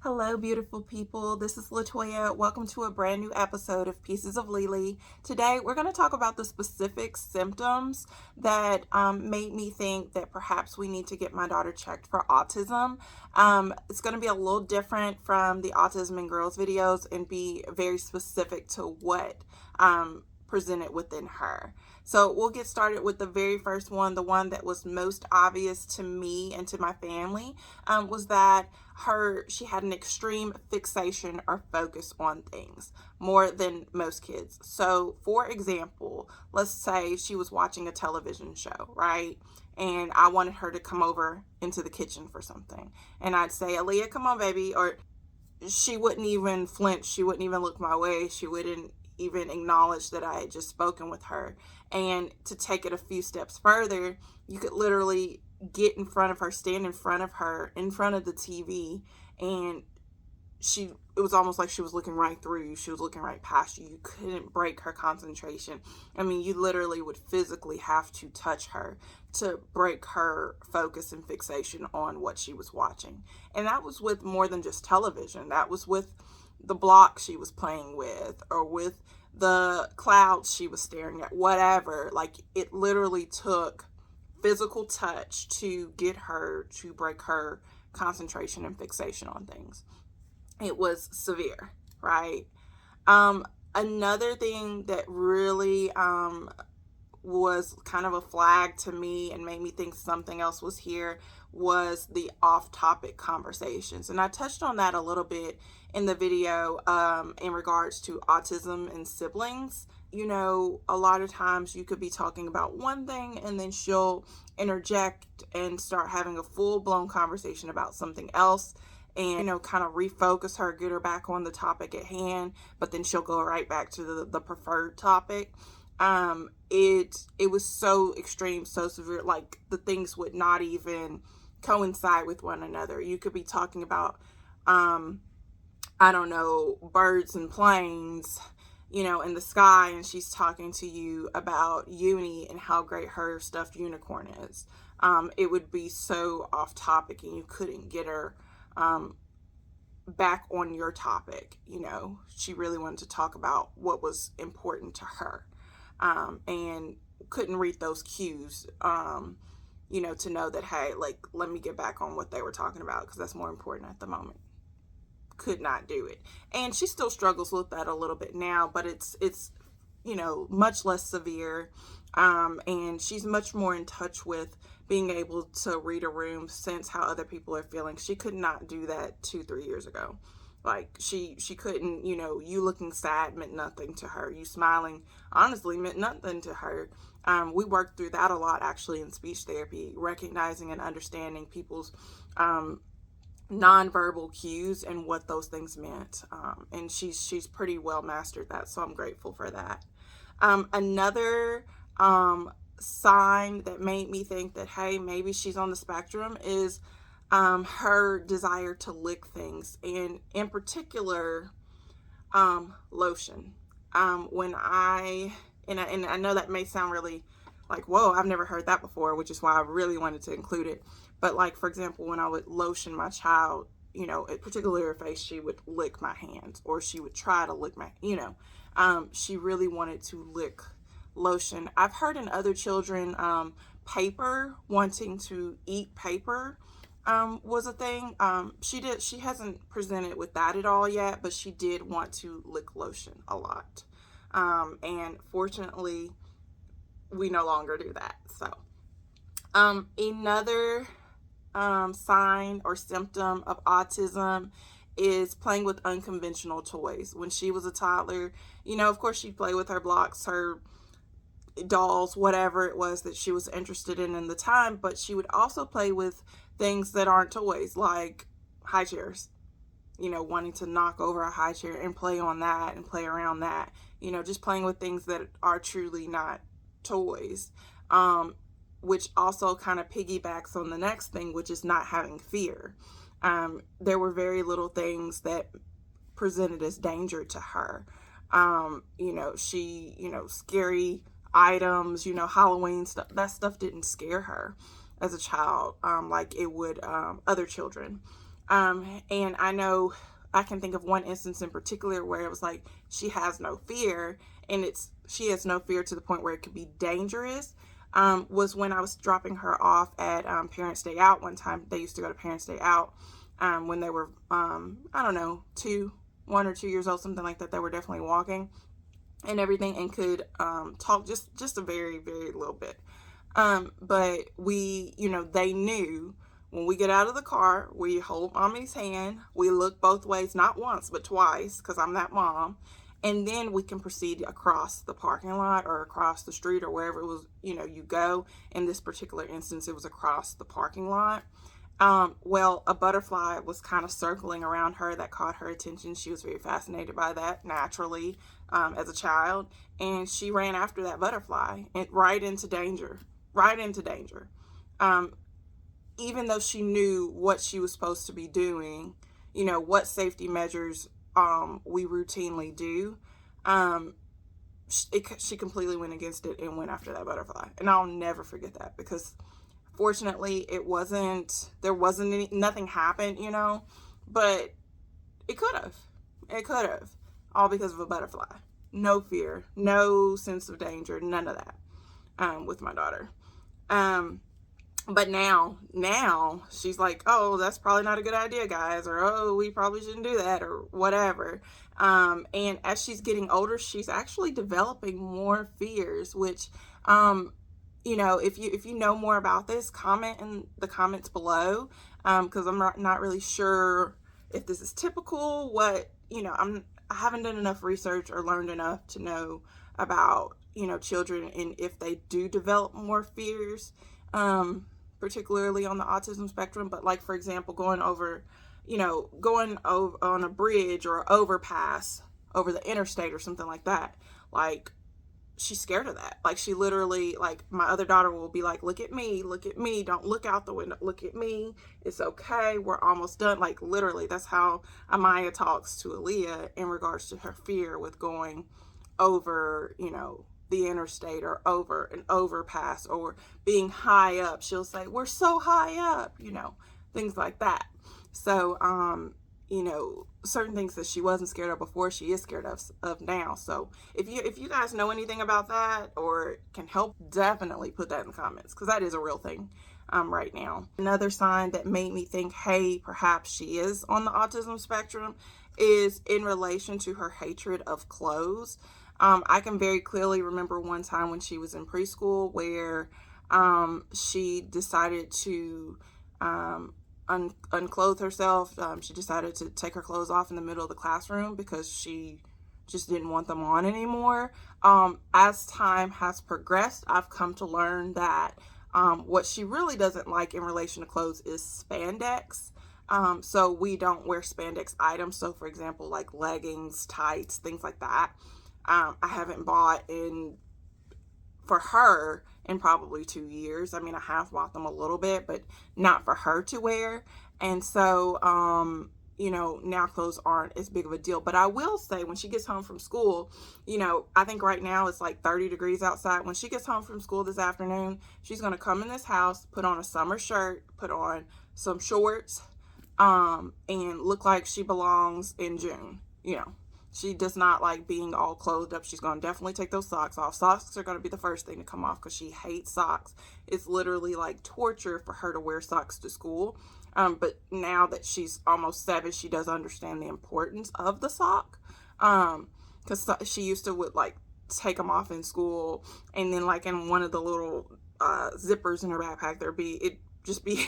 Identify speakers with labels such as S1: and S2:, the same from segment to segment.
S1: Hello, beautiful people. This is Latoya. Welcome to a brand new episode of Pieces of Lily. Today, we're going to talk about the specific symptoms that made me think that perhaps we need to get my daughter checked for autism. It's going to be a little different from the Autism in Girls videos and be very specific to what presented within her. So we'll get started with the very first one. The one that was most obvious to me and to my family was that she had an extreme fixation or focus on things more than most kids. So for example, let's say she was watching a television show, right? And I wanted her to come over into the kitchen for something. And I'd say, Aaliyah, come on, baby. Or she wouldn't even flinch. She wouldn't even look my way. She wouldn't even acknowledge that I had just spoken with her. And to take it a few steps further, you could literally get in front of her, stand in front of her, in front of the TV, and it was almost like she was looking right through you. She was looking right past you. You couldn't break her concentration. I mean, you literally would physically have to touch her to break her focus and fixation on what she was watching. And that was with more than just television. That was with the block she was playing with, or with the clouds she was staring at, whatever. Like, it literally took physical touch to get her to break her concentration and fixation on things. It was severe, right? Another thing that really was kind of a flag to me and made me think something else was here was the off-topic conversations. And I touched on that a little bit in the video in regards to autism and siblings. You know, a lot of times you could be talking about one thing and then she'll interject and start having a full-blown conversation about something else, and kind of refocus her, get her back on the topic at hand, but then she'll go right back to the preferred topic. It was so extreme, so severe, like the things would not even coincide with one another. You could be talking about I don't know, birds and planes, in the sky, and she's talking to you about uni and how great her stuffed unicorn is. It would be so off topic and you couldn't get her back on your topic. She really wanted to talk about what was important to her, and couldn't read those cues, to know that, hey, like, let me get back on what they were talking about because that's more important at the moment. Could not do it. And she still struggles with that a little bit now, but it's much less severe, and she's much more in touch with being able to read a room, sense how other people are feeling. She could not do that 2-3 years ago. Like, she couldn't, you looking sad meant nothing to her. You smiling honestly meant nothing to her. We worked through that a lot, actually, in speech therapy, recognizing and understanding people's nonverbal cues and what those things meant. And she's pretty well mastered that, so I'm grateful for that. Another sign that made me think that, hey, maybe she's on the spectrum is her desire to lick things, and in particular, lotion. And I know that may sound really like, whoa, I've never heard that before, which is why I really wanted to include it. But, like, for example, when I would lotion my child, particularly her face, she would lick my hands, or she would try to lick she really wanted to lick lotion. I've heard in other children, paper, wanting to eat paper was a thing. She hasn't presented with that at all yet, but she did want to lick lotion a lot. And fortunately, we no longer do that. So, another sign or symptom of autism is playing with unconventional toys. When she was a toddler, of course, she'd play with her blocks, her dolls, whatever it was that she was interested in the time, but she would also play with things that aren't toys, like high chairs, wanting to knock over a high chair and play on that and play around that, just playing with things that are truly not toys, which also kind of piggybacks on the next thing, which is not having fear. There were very little things that presented as danger to her. Scary items, Halloween stuff, that stuff didn't scare her as a child, like it would other children. And I know I can think of one instance in particular where it was like she has no fear, and she has no fear to the point where it could be dangerous. Was when I was dropping her off at Parents Day Out one time. They used to go to Parents Day Out when they were, I don't know, 1 or 2 years old, something like that. They were definitely walking and everything, and could talk just a very, very little bit. But they knew when we get out of the car, we hold mommy's hand, we look both ways, not once, but twice, because I'm that mom. And then we can proceed across the parking lot or across the street or wherever it was, you go. In this particular instance, it was across the parking lot. Well, a butterfly was kind of circling around her that caught her attention. She was very fascinated by that naturally, as a child. And she ran after that butterfly and right into danger, right into danger. Even though she knew what she was supposed to be doing, what safety measures we routinely do, she completely went against it and went after that butterfly. And I'll never forget that, because fortunately there wasn't nothing happened, but it could have, all because of a butterfly. No fear, no sense of danger, none of that, with my daughter. But now she's like, oh, that's probably not a good idea, guys, or oh, we probably shouldn't do that, or whatever. And as she's getting older, she's actually developing more fears, which, if you know more about this, comment in the comments below, because I'm not really sure if this is typical. I haven't done enough research or learned enough to know about children, and if they do develop more fears, particularly on the autism spectrum. But like, for example, going over on a bridge or overpass over the interstate or something like that, like, she's scared of that. Like, she literally, like, my other daughter will be like, look at me, don't look out the window, look at me, it's okay, we're almost done. Like, literally, that's how Amaya talks to Aaliyah in regards to her fear with going over, the interstate or over an overpass or being high up. She'll say, we're so high up, things like that. So, certain ththings that she wasn't scared of before, she is scared of now. So if you guys know anything about that or can help, definitely put that in the comments, because that is a real thing right now. Another sign that made me think, hey, perhaps she is on the autism spectrum, is in relation to her hatred of clothes. I can very clearly remember one time when she was in preschool where she decided to unclothe herself. She decided to take her clothes off in the middle of the classroom because she just didn't want them on anymore. As time has progressed, I've come to learn that what she really doesn't like in relation to clothes is spandex. So we don't wear spandex items. So for example, like leggings, tights, things like that. I haven't bought for her in probably 2 years. I mean, I have bought them a little bit, but not for her to wear. And so, now clothes aren't as big of a deal. But I will say, when she gets home from school, I think right now it's like 30 degrees outside. When she gets home from school this afternoon, she's going to come in this house, put on a summer shirt, put on some shorts, and look like she belongs in June. She does not like being all clothed up. She's going to definitely take those socks off. Socks are going to be the first thing to come off, because she hates socks. It's literally like torture for her to wear socks to school. But now that she's almost 7, she does understand the importance of the sock. Because she used to would like take them off in school, and then like in one of the little zippers in her backpack, it'd just be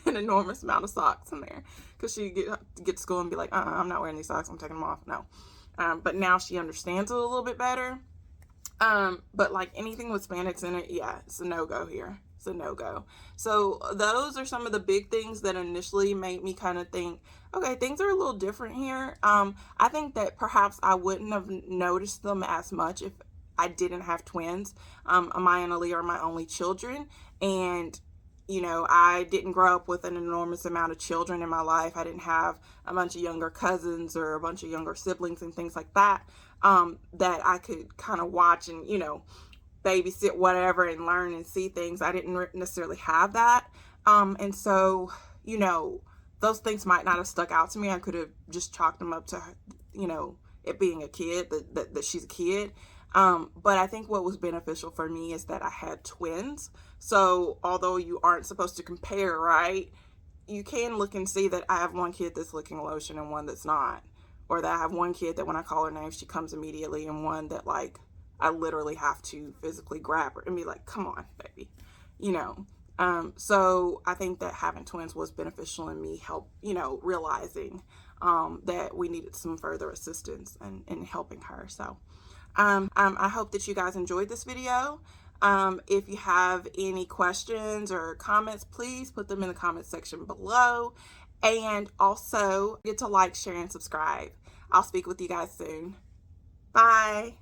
S1: an enormous amount of socks in there, because she get to school and be like, I'm not wearing these socks, I'm taking them off. No. But now she understands it a little bit better. But like anything with spandex in it, yeah, it's a no-go here. It's a no-go. So those are some of the big things that initially made me kind of think, okay, things are a little different here. I think that perhaps I wouldn't have noticed them as much if I didn't have twins. Amaya and Aaliyah are my only children, and I didn't grow up with an enormous amount of children in my life. I didn't have a bunch of younger cousins or a bunch of younger siblings and things like that, that I could kind of watch and, babysit whatever and learn and see things. I didn't necessarily have that. And so, those things might not have stuck out to me. I could have just chalked them up to, it being a kid, that she's a kid. But I think what was beneficial for me is that I had twins. So although you aren't supposed to compare, right, you can look and see that I have one kid that's licking lotion and one that's not. Or that I have one kid that when I call her name, she comes immediately, and one that, like, I literally have to physically grab her and be like, come on, baby, you know. So I think that having twins was beneficial in me realizing that we needed some further assistance in helping her. So I hope that you guys enjoyed this video. If you have any questions or comments, please put them in the comment section below. And also get to like, share, and subscribe. I'll speak with you guys soon. Bye.